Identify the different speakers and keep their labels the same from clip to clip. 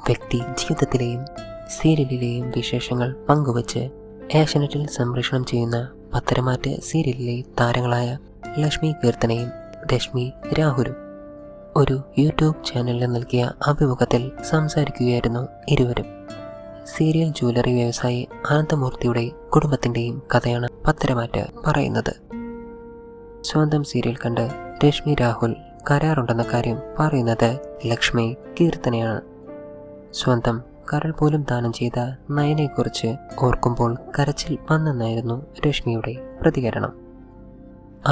Speaker 1: വ്യക്തി ജീവിതത്തിലെയും സീരിയലിലെയും വിശേഷങ്ങൾ പങ്കുവച്ച് ഏഷ്യാനെറ്റിൽ സംപ്രേഷണം ചെയ്യുന്ന പത്തരമാറ്റ് സീരിയലിലെ താരങ്ങളായ ലക്ഷ്മി കീർത്തനയും രശ്മി രാഹുലും ഒരു യൂട്യൂബ് ചാനലിൽ നൽകിയ അഭിമുഖത്തിൽ സംസാരിക്കുകയായിരുന്നു ഇരുവരും. സീരിയൽ ജ്വല്ലറി വ്യവസായി അനന്തമൂർത്തിയുടെ കുടുംബത്തിൻ്റെയും കഥയാണ് പത്തരമാറ്റ് പറയുന്നത്. സ്വന്തം സീരിയൽ കണ്ട് രശ്മി രാഹുൽ കരയാറുണ്ടെന്ന കാര്യം പറയുന്നത് ലക്ഷ്മി കീർത്തനയാണ്. സ്വന്തം കരൾ പോലും ദാനം ചെയ്ത നയനെക്കുറിച്ച് ഓർക്കുമ്പോൾ കരച്ചിൽ വന്നെന്നായിരുന്നു രശ്മിയുടെ പ്രതികരണം.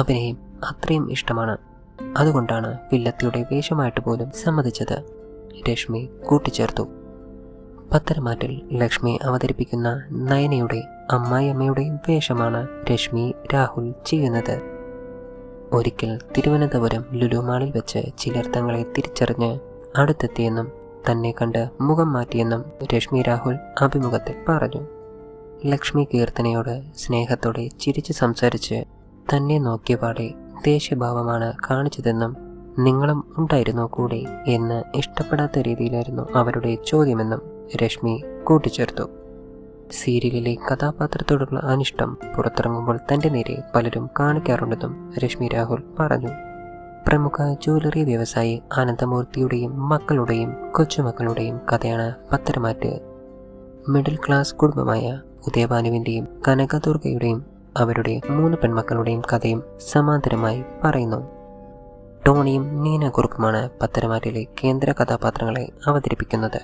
Speaker 1: അഭിനയം അത്രയും ഇഷ്ടമാണ്, അതുകൊണ്ടാണ് വില്ലത്തിയുടെ വേഷമായിട്ട് പോലും സമ്മതിച്ചത്, രശ്മി കൂട്ടിച്ചേർത്തു. പത്തരമാറ്റിൽ ലക്ഷ്മി അവതരിപ്പിക്കുന്ന നയനയുടെ അമ്മായിയമ്മയുടെ വേഷമാണ് രശ്മി രാഹുൽ ചെയ്യുന്നത്. ഒരിക്കൽ തിരുവനന്തപുരം ലുലു മാളിൽ വെച്ച് ചിലർ തങ്ങളെ തിരിച്ചറിഞ്ഞ് അടുത്തെത്തിയെന്നും തന്നെ കണ്ട് മുഖം മാറ്റിയെന്നും രശ്മി രാഹുൽ അഭിമുഖത്തിൽ പറഞ്ഞു. ലക്ഷ്മി കീർത്തനയോട് സ്നേഹത്തോടെ ചിരിച്ച് സംസാരിച്ച് തന്നെ നോക്കിയപാടെ ദേഷ്യഭാവമാണ് കാണിച്ചതെന്നും നിങ്ങളും ഉണ്ടായിരുന്നോ കൂടെ എന്ന് ഇഷ്ടപ്പെടാത്ത രീതിയിലായിരുന്നു അവരുടെ ചോദ്യമെന്നും രശ്മി കൂട്ടിച്ചേർത്തു. സീരിയലിലെ കഥാപാത്രത്തോടുള്ള അനിഷ്ടം പുറത്തിറങ്ങുമ്പോൾ തൻ്റെ നേരെ പലരും കാണിക്കാറുണ്ടെന്നും രശ്മി രാഹുൽ പറഞ്ഞു. പ്രമുഖ ജ്വല്ലറി വ്യവസായി അനന്തമൂർത്തിയുടെയും മക്കളുടെയും കൊച്ചുമക്കളുടെയും കഥയാണ് പത്തരമാറ്റ്. മിഡിൽ ക്ലാസ് കുടുംബമായ ഉദയഭാനുവിൻ്റെയും കനകദുർഗയുടെയും അവരുടെ 3 പെൺമക്കളുടെയും കഥയും സമാന്തരമായി പറയുന്നു. ടോണിയും നീന കുറുക്കുമാണ് പത്തരമാറ്റിലെ കേന്ദ്ര കഥാപാത്രങ്ങളെ അവതരിപ്പിക്കുന്നത്.